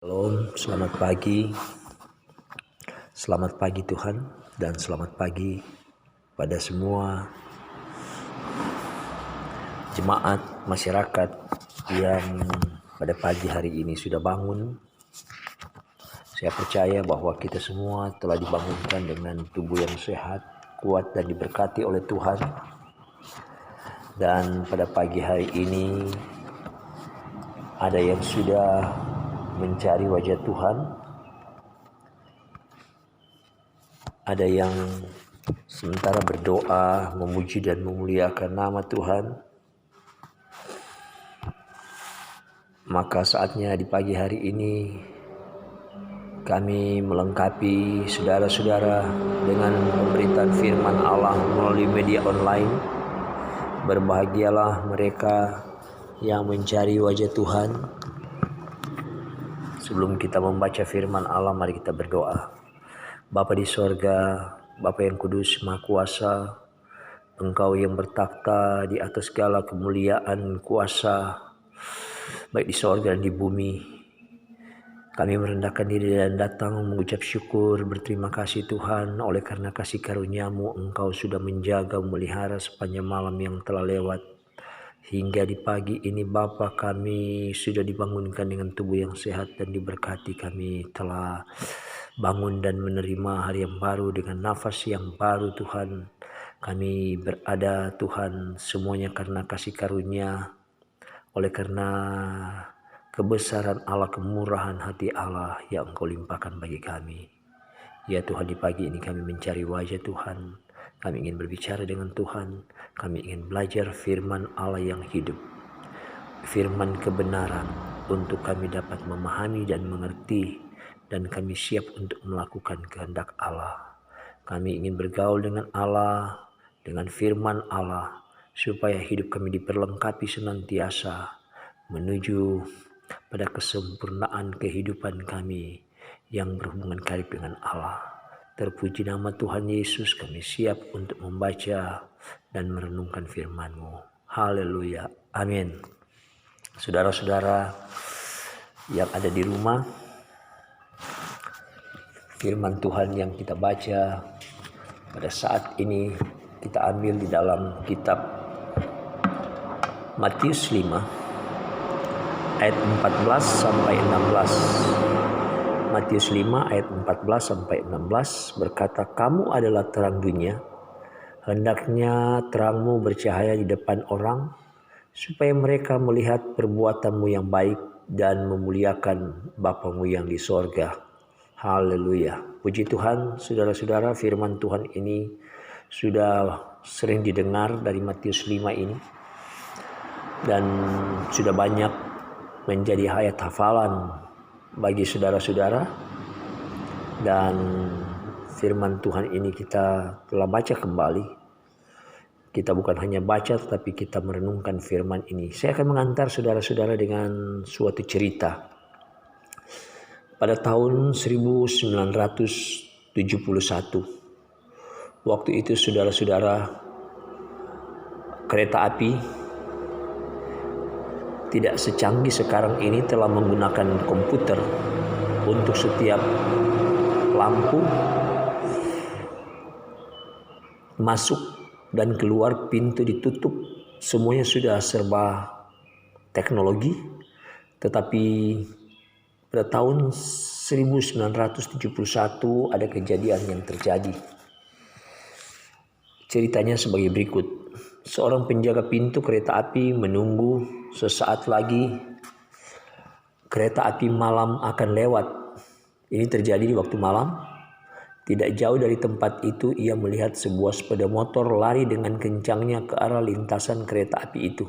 Shalom, selamat pagi Tuhan, dan selamat pagi pada semua jemaat masyarakat yang pada pagi hari ini sudah bangun. Saya percaya bahwa kita semua telah dibangunkan dengan tubuh yang sehat, kuat dan diberkati oleh Tuhan. Dan pada pagi hari ini ada yang sudah mencari wajah Tuhan, ada yang sementara berdoa, memuji dan memuliakan nama Tuhan. Maka saatnya di pagi hari ini kami melengkapi saudara-saudara dengan pemberitaan firman Allah melalui media online. Berbahagialah mereka yang mencari wajah Tuhan. Sebelum kita membaca firman Allah, mari kita berdoa. Bapa di sorga, Bapa yang kudus, maha kuasa, Engkau yang bertakhta di atas segala kemuliaan kuasa, baik di sorga dan di bumi. Kami merendahkan diri dan datang mengucap syukur, berterima kasih Tuhan, oleh karena kasih karunia-Mu Engkau sudah menjaga, memelihara sepanjang malam yang telah lewat. Hingga di pagi ini Bapa, kami sudah dibangunkan dengan tubuh yang sehat dan diberkati. Kami telah bangun dan menerima hari yang baru dengan nafas yang baru Tuhan. Kami berada Tuhan semuanya karena kasih karunia, oleh karena kebesaran Allah, kemurahan hati Allah yang Engkau limpahkan bagi kami. Ya Tuhan, di pagi ini kami mencari wajah Tuhan. Kami ingin berbicara dengan Tuhan. Kami ingin belajar firman Allah yang hidup, firman kebenaran, untuk kami dapat memahami dan mengerti, dan kami siap untuk melakukan kehendak Allah. Kami ingin bergaul dengan Allah, dengan firman Allah, supaya hidup kami diperlengkapi senantiasa menuju pada kesempurnaan kehidupan kami yang berhubungan karib dengan Allah. Terpuji nama Tuhan Yesus, kami siap untuk membaca dan merenungkan firman-Mu. Haleluya, amin. Saudara-saudara yang ada di rumah, firman Tuhan yang kita baca pada saat ini kita ambil di dalam kitab Matius 5 ayat 14 sampai 16. Matius 5 ayat 14 sampai 16 berkata, "Kamu adalah terang dunia. Hendaknya terangmu bercahaya di depan orang, supaya mereka melihat perbuatanmu yang baik dan memuliakan Bapamu yang di sorga." Haleluya. Puji Tuhan, saudara-saudara, firman Tuhan ini sudah sering didengar dari Matius 5 ini, dan sudah banyak menjadi ayat hafalan bagi saudara-saudara. Dan firman Tuhan ini kita telah baca kembali. Kita bukan hanya baca, tetapi kita merenungkan firman ini. Saya akan mengantar saudara-saudara dengan suatu cerita. Pada tahun 1971, waktu itu saudara-saudara, kereta api tidak secanggih sekarang ini, telah menggunakan komputer untuk setiap lampu masuk dan keluar, pintu ditutup, semuanya sudah serba teknologi. Tetapi pada tahun 1971 ada kejadian yang terjadi. Ceritanya sebagai berikut. Seorang penjaga pintu kereta api menunggu sesaat lagi kereta api malam akan lewat. Ini terjadi di waktu malam. Tidak jauh dari tempat itu ia melihat sebuah sepeda motor lari dengan kencangnya ke arah lintasan kereta api itu.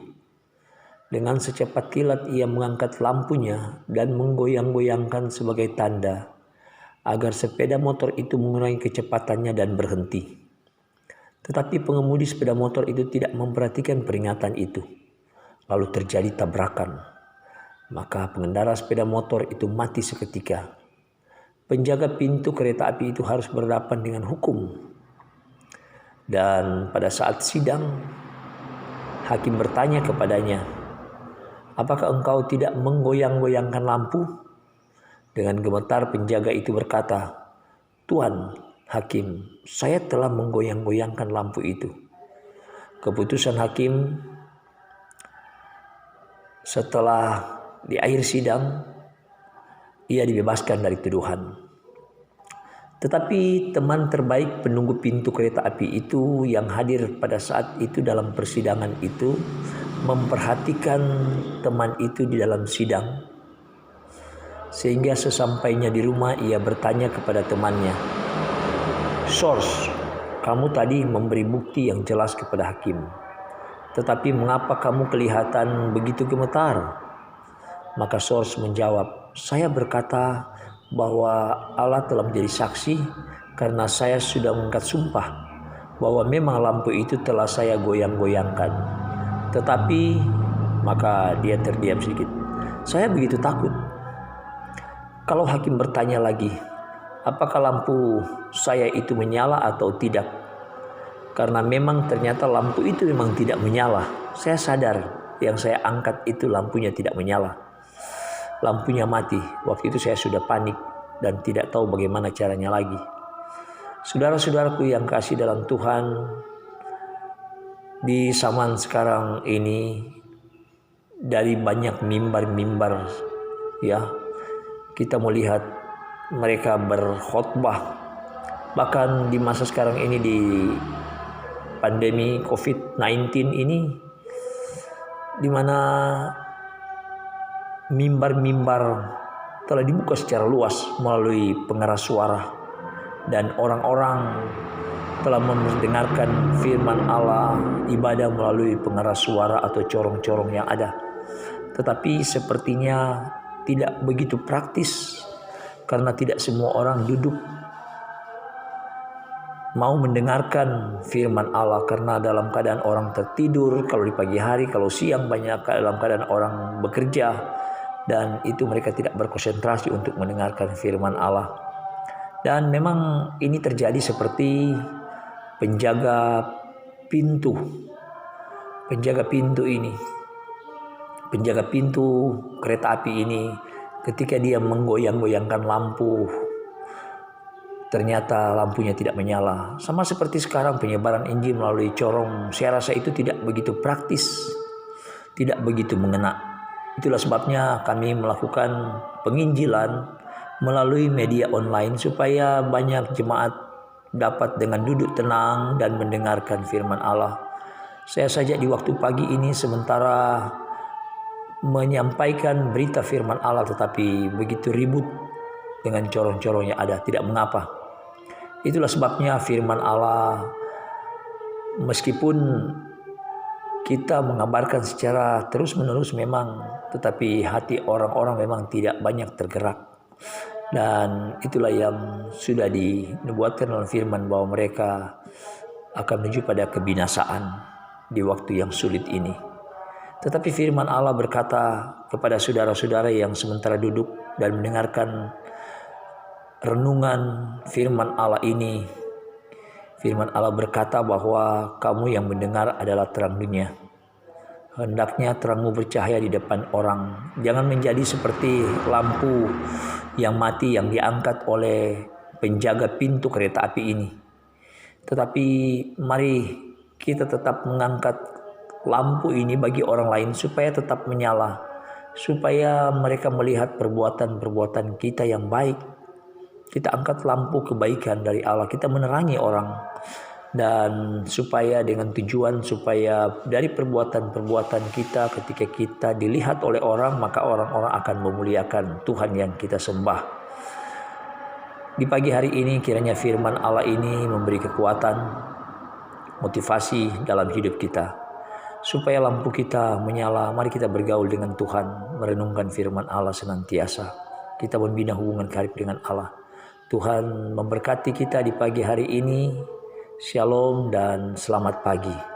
Dengan secepat kilat ia mengangkat lampunya dan menggoyang-goyangkan sebagai tanda agar sepeda motor itu mengurangi kecepatannya dan berhenti. Tetapi pengemudi sepeda motor itu tidak memperhatikan peringatan itu. Lalu terjadi tabrakan. Maka pengendara sepeda motor itu mati seketika. Penjaga pintu kereta api itu harus berhadapan dengan hukum. Dan pada saat sidang, hakim bertanya kepadanya, "Apakah engkau tidak menggoyang-goyangkan lampu?" Dengan gemetar penjaga itu berkata, "Tuan Hakim, saya telah menggoyang-goyangkan lampu itu." Keputusan hakim setelah di akhir sidang, ia dibebaskan dari tuduhan. Tetapi teman terbaik penunggu pintu kereta api itu yang hadir pada saat itu dalam persidangan itu memperhatikan teman itu di dalam sidang, sehingga sesampainya di rumah ia bertanya kepada temannya, "Source, kamu tadi memberi bukti yang jelas kepada hakim, tetapi mengapa kamu kelihatan begitu gemetar?" Maka Source menjawab, "Saya berkata bahwa Allah telah menjadi saksi karena saya sudah mengangkat sumpah bahwa memang lampu itu telah saya goyang-goyangkan." Tetapi maka dia terdiam sedikit. "Saya begitu takut kalau hakim bertanya lagi, apakah lampu saya itu menyala atau tidak? Karena memang ternyata lampu itu memang tidak menyala. Saya sadar yang saya angkat itu lampunya tidak menyala. Lampunya mati." Waktu itu saya sudah panik dan tidak tahu bagaimana caranya lagi. Saudara-saudaraku yang kasih dalam Tuhan, di zaman sekarang ini dari banyak mimbar-mimbar ya, kita melihat mereka berkhotbah. Bahkan di masa sekarang ini, di pandemi COVID-19 ini, di mana mimbar-mimbar telah dibuka secara luas melalui pengeras suara, dan orang-orang telah mendengarkan firman Allah, ibadah melalui pengeras suara atau corong-corong yang ada. Tetapi sepertinya tidak begitu praktis, karena tidak semua orang duduk mau mendengarkan firman Allah, karena dalam keadaan orang tertidur kalau di pagi hari, kalau siang banyak dalam keadaan orang bekerja, dan itu mereka tidak berkonsentrasi untuk mendengarkan firman Allah. Dan memang ini terjadi seperti penjaga pintu kereta api ini, ketika dia menggoyang-goyangkan lampu, ternyata lampunya tidak menyala. Sama seperti sekarang penyebaran Injil melalui corong, saya rasa itu tidak begitu praktis, tidak begitu mengena. Itulah sebabnya kami melakukan penginjilan melalui media online supaya banyak jemaat dapat dengan duduk tenang dan mendengarkan firman Allah. Saya saja di waktu pagi ini sementara menyampaikan berita firman Allah, tetapi begitu ribut dengan corong-corong yang ada, tidak mengapa. Itulah sebabnya firman Allah, meskipun kita mengabarkan secara terus-menerus memang, tetapi hati orang-orang memang tidak banyak tergerak. Dan itulah yang sudah dinubuatkan dalam firman, bahwa mereka akan menuju pada kebinasaan di waktu yang sulit ini. Tetapi firman Allah berkata kepada saudara-saudara yang sementara duduk dan mendengarkan renungan firman Allah ini, firman Allah berkata bahwa kamu yang mendengar adalah terang dunia. Hendaknya terangmu bercahaya di depan orang. Jangan menjadi seperti lampu yang mati yang diangkat oleh penjaga pintu kereta api ini. Tetapi mari kita tetap mengangkat lampu ini bagi orang lain supaya tetap menyala, supaya mereka melihat perbuatan-perbuatan kita yang baik. Kita angkat lampu kebaikan dari Allah, kita menerangi orang, dan supaya dengan tujuan supaya dari perbuatan-perbuatan kita, ketika kita dilihat oleh orang, maka orang-orang akan memuliakan Tuhan yang kita sembah. Di pagi hari ini kiranya firman Allah ini memberi kekuatan, motivasi dalam hidup kita, supaya lampu kita menyala. Mari kita bergaul dengan Tuhan, merenungkan firman Allah senantiasa. Kita membina hubungan karib dengan Allah. Tuhan memberkati kita di pagi hari ini. Shalom dan selamat pagi.